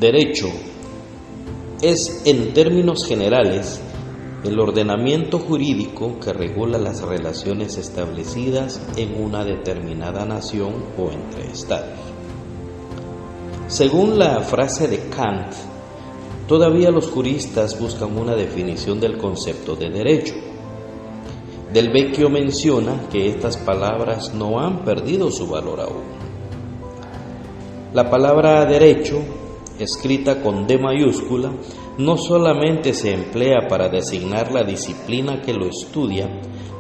Derecho es, en términos generales, el ordenamiento jurídico que regula las relaciones establecidas en una determinada nación o entre estados. Según la frase de Kant, todavía los juristas buscan una definición del concepto de derecho. Del Vecchio menciona que estas palabras no han perdido su valor aún. La palabra derecho, escrita con D mayúscula, no solamente se emplea para designar la disciplina que lo estudia,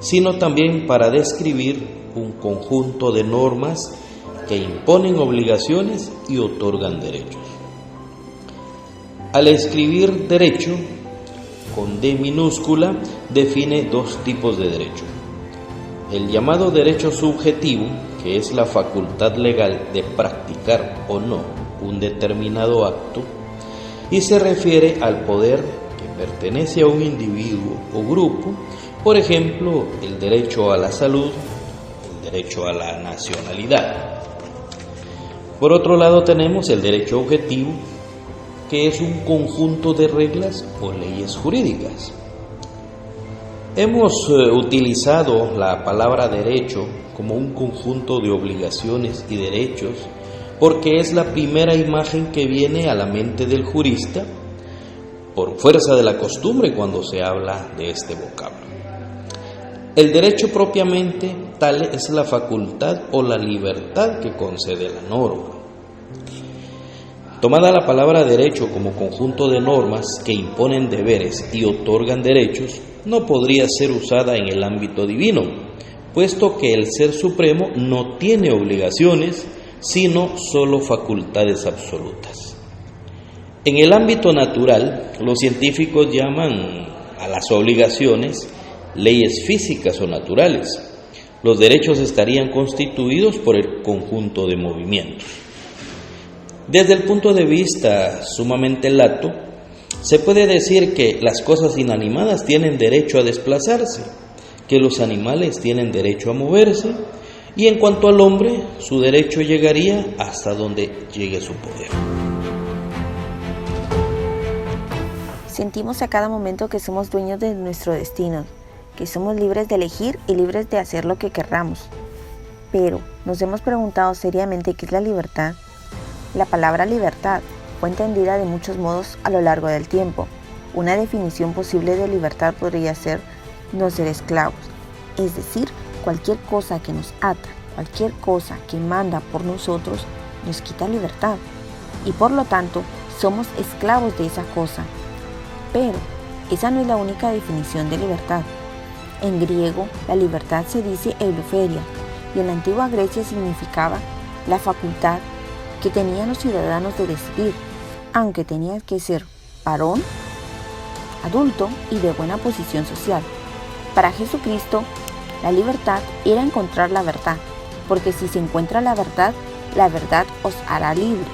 sino también para describir un conjunto de normas que imponen obligaciones y otorgan derechos. Al escribir derecho, con D minúscula, define dos tipos de derecho. El llamado derecho subjetivo, que es la facultad legal de practicar o no un determinado acto, y se refiere al poder que pertenece a un individuo o grupo, por ejemplo, el derecho a la salud, el derecho a la nacionalidad. Por otro lado tenemos el derecho objetivo, que es un conjunto de reglas o leyes jurídicas. Hemos utilizado la palabra derecho como un conjunto de obligaciones y derechos porque es la primera imagen que viene a la mente del jurista por fuerza de la costumbre cuando se habla de este vocablo. El derecho propiamente tal es la facultad o la libertad que concede la norma. Tomada la palabra derecho como conjunto de normas que imponen deberes y otorgan derechos, no podría ser usada en el ámbito divino, puesto que el Ser Supremo no tiene obligaciones, sino solo facultades absolutas. En el ámbito natural, los científicos llaman a las obligaciones leyes físicas o naturales. Los derechos estarían constituidos por el conjunto de movimientos. Desde el punto de vista sumamente lato, se puede decir que las cosas inanimadas tienen derecho a desplazarse, que los animales tienen derecho a moverse, y en cuanto al hombre, su derecho llegaría hasta donde llegue su poder. Sentimos a cada momento que somos dueños de nuestro destino, que somos libres de elegir y libres de hacer lo que querramos. Pero, ¿nos hemos preguntado seriamente qué es la libertad? La palabra libertad fue entendida de muchos modos a lo largo del tiempo. Una definición posible de libertad podría ser no ser esclavos, es decir, cualquier cosa que nos ata, cualquier cosa que manda por nosotros, nos quita libertad y por lo tanto somos esclavos de esa cosa. Pero esa no es la única definición de libertad. En griego, la libertad se dice eleutheria y en la antigua Grecia significaba la facultad que tenían los ciudadanos de decidir, aunque tenían que ser varón, adulto y de buena posición social. Para Jesucristo, la libertad era encontrar la verdad, porque si se encuentra la verdad os hará libre.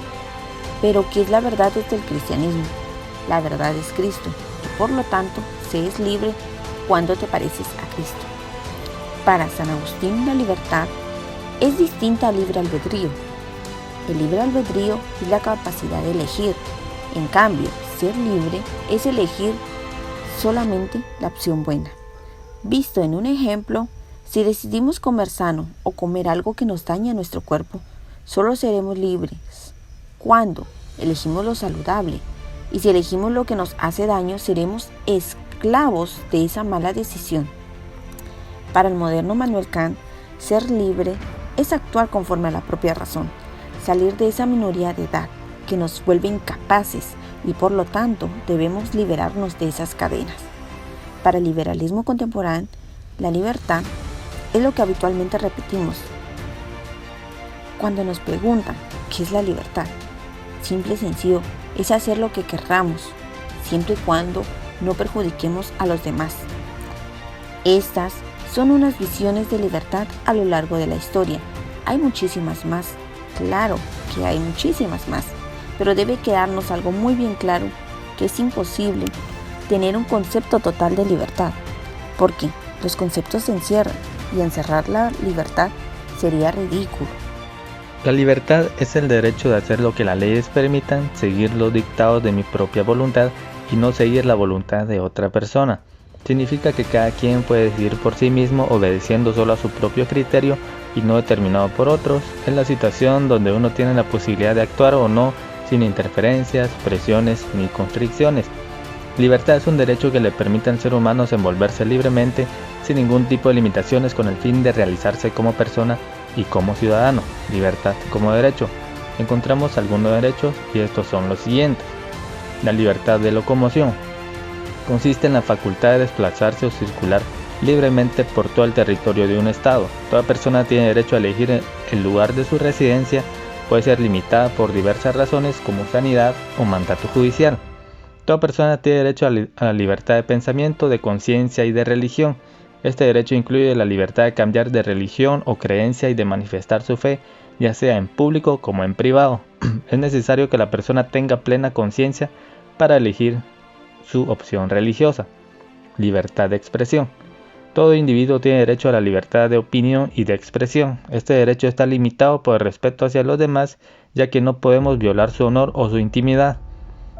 Pero ¿qué es la verdad desde el cristianismo? La verdad es Cristo, y por lo tanto se es libre cuando te pareces a Cristo. Para San Agustín, la libertad es distinta al libre albedrío. El libre albedrío es la capacidad de elegir. En cambio, ser libre es elegir solamente la opción buena. Visto en un ejemplo, si decidimos comer sano o comer algo que nos daña a nuestro cuerpo, solo seremos libres cuando elegimos lo saludable. Y si elegimos lo que nos hace daño, seremos esclavos de esa mala decisión. Para el moderno Manuel Kant, ser libre es actuar conforme a la propia razón, salir de esa minoría de edad que nos vuelve incapaces y por lo tanto debemos liberarnos de esas cadenas. Para el liberalismo contemporáneo, la libertad es lo que habitualmente repetimos cuando nos preguntan ¿qué es la libertad? Simple y sencillo, es hacer lo que querramos, siempre y cuando no perjudiquemos a los demás. Estas son unas visiones de libertad a lo largo de la historia. Hay muchísimas más, claro que hay muchísimas más, pero debe quedarnos algo muy bien claro, que es imposible tener un concepto total de libertad, porque los conceptos se encierran y encerrar la libertad sería ridículo. La libertad es el derecho de hacer lo que las leyes permitan, seguir los dictados de mi propia voluntad y no seguir la voluntad de otra persona. Significa que cada quien puede decidir por sí mismo obedeciendo solo a su propio criterio y no determinado por otros. Es la situación donde uno tiene la posibilidad de actuar o no sin interferencias, presiones ni constricciones. Libertad es un derecho que le permite al ser humano envolverse libremente sin ningún tipo de limitaciones con el fin de realizarse como persona y como ciudadano. Libertad como derecho. Encontramos algunos derechos y estos son los siguientes. La libertad de locomoción. Consiste en la facultad de desplazarse o circular libremente por todo el territorio de un estado. Toda persona tiene derecho a elegir el lugar de su residencia. Puede ser limitada por diversas razones como sanidad o mandato judicial. Toda persona tiene derecho a la libertad de pensamiento, de conciencia y de religión. Este derecho incluye la libertad de cambiar de religión o creencia y de manifestar su fe, ya sea en público como en privado. Es necesario que la persona tenga plena conciencia para elegir su opción religiosa. Libertad de expresión. Todo individuo tiene derecho a la libertad de opinión y de expresión. Este derecho está limitado por el respeto hacia los demás, ya que no podemos violar su honor o su intimidad.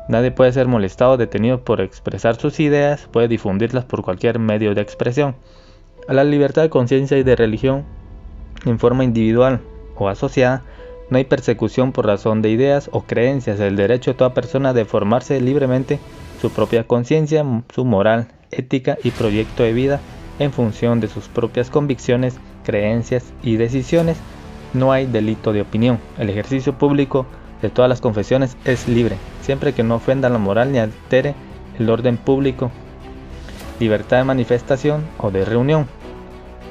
Nadie puede ser molestado o detenido por expresar sus ideas, puede difundirlas por cualquier medio de expresión. A la libertad de conciencia y de religión, en forma individual o asociada, no hay persecución por razón de ideas o creencias. El derecho de toda persona de formarse libremente su propia conciencia, su moral, ética y proyecto de vida en función de sus propias convicciones, creencias y decisiones. No hay delito de opinión. El ejercicio público de todas las confesiones es libre, siempre que no ofenda la moral ni altere el orden público. Libertad de manifestación o de reunión.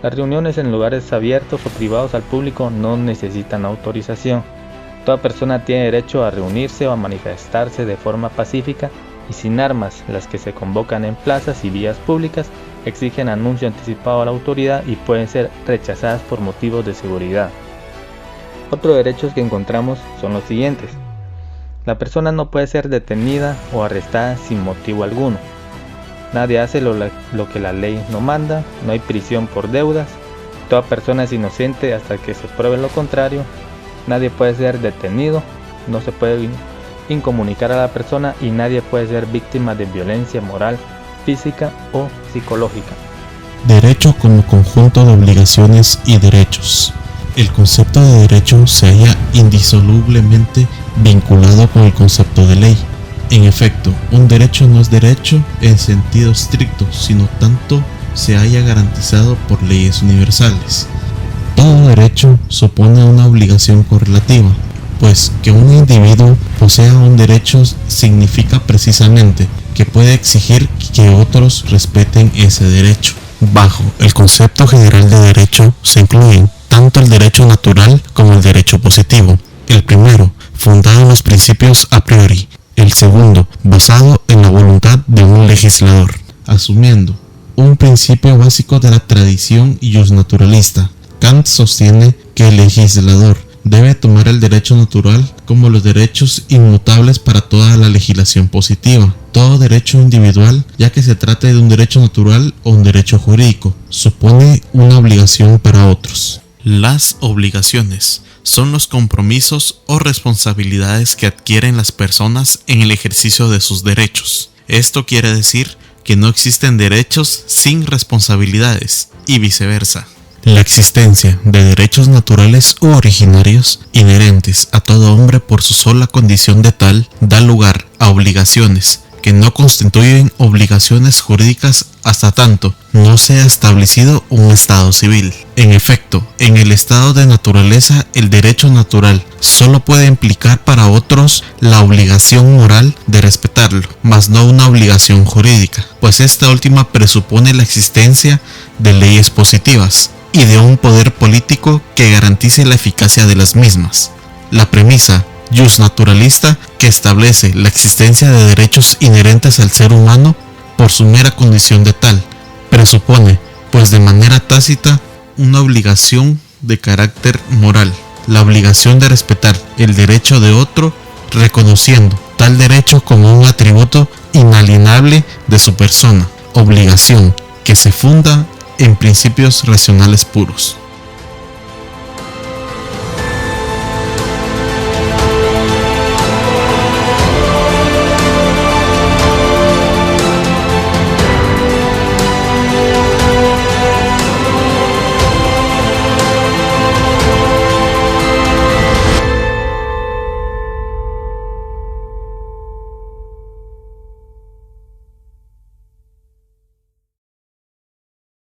Las reuniones en lugares abiertos o privados al público no necesitan autorización. Toda persona tiene derecho a reunirse o a manifestarse de forma pacífica y sin armas. Las que se convocan en plazas y vías públicas exigen anuncio anticipado a la autoridad y pueden ser rechazadas por motivos de seguridad. Otros derechos que encontramos son los siguientes. La persona no puede ser detenida o arrestada sin motivo alguno. Nadie hace lo que la ley no manda. No hay prisión por deudas. Toda persona es inocente hasta que se pruebe lo contrario. Nadie puede ser detenido. No se puede incomunicar a la persona y nadie puede ser víctima de violencia moral, física o psicológica. Derecho como conjunto de obligaciones y derechos. El concepto de derecho se halla indisolublemente vinculado con el concepto de ley. En efecto, un derecho no es derecho en sentido estricto, sino tanto se haya garantizado por leyes universales. Todo derecho supone una obligación correlativa, pues que un individuo posea un derecho significa precisamente que puede exigir que otros respeten ese derecho. Bajo el concepto general de derecho se incluyen tanto el derecho natural como el derecho positivo. El primero, fundado en los principios a priori. El segundo, basado en la voluntad de un legislador. Asumiendo un principio básico de la tradición justnaturalista, Kant sostiene que el legislador debe tomar el derecho natural como los derechos inmutables para toda la legislación positiva. Todo derecho individual, ya que se trate de un derecho natural o un derecho jurídico, supone una obligación para otros. Las obligaciones son los compromisos o responsabilidades que adquieren las personas en el ejercicio de sus derechos. Esto quiere decir que no existen derechos sin responsabilidades y viceversa. La existencia de derechos naturales u originarios inherentes a todo hombre por su sola condición de tal da lugar a obligaciones que no constituyen obligaciones jurídicas hasta tanto no sea establecido un estado civil. En efecto, en el estado de naturaleza el derecho natural solo puede implicar para otros la obligación moral de respetarlo, mas no una obligación jurídica, pues esta última presupone la existencia de leyes positivas y de un poder político que garantice la eficacia de las mismas. La premisa justnaturalista, que establece la existencia de derechos inherentes al ser humano por su mera condición de tal, presupone, pues de manera tácita, una obligación de carácter moral, la obligación de respetar el derecho de otro, reconociendo tal derecho como un atributo inalienable de su persona, obligación que se funda en principios racionales puros.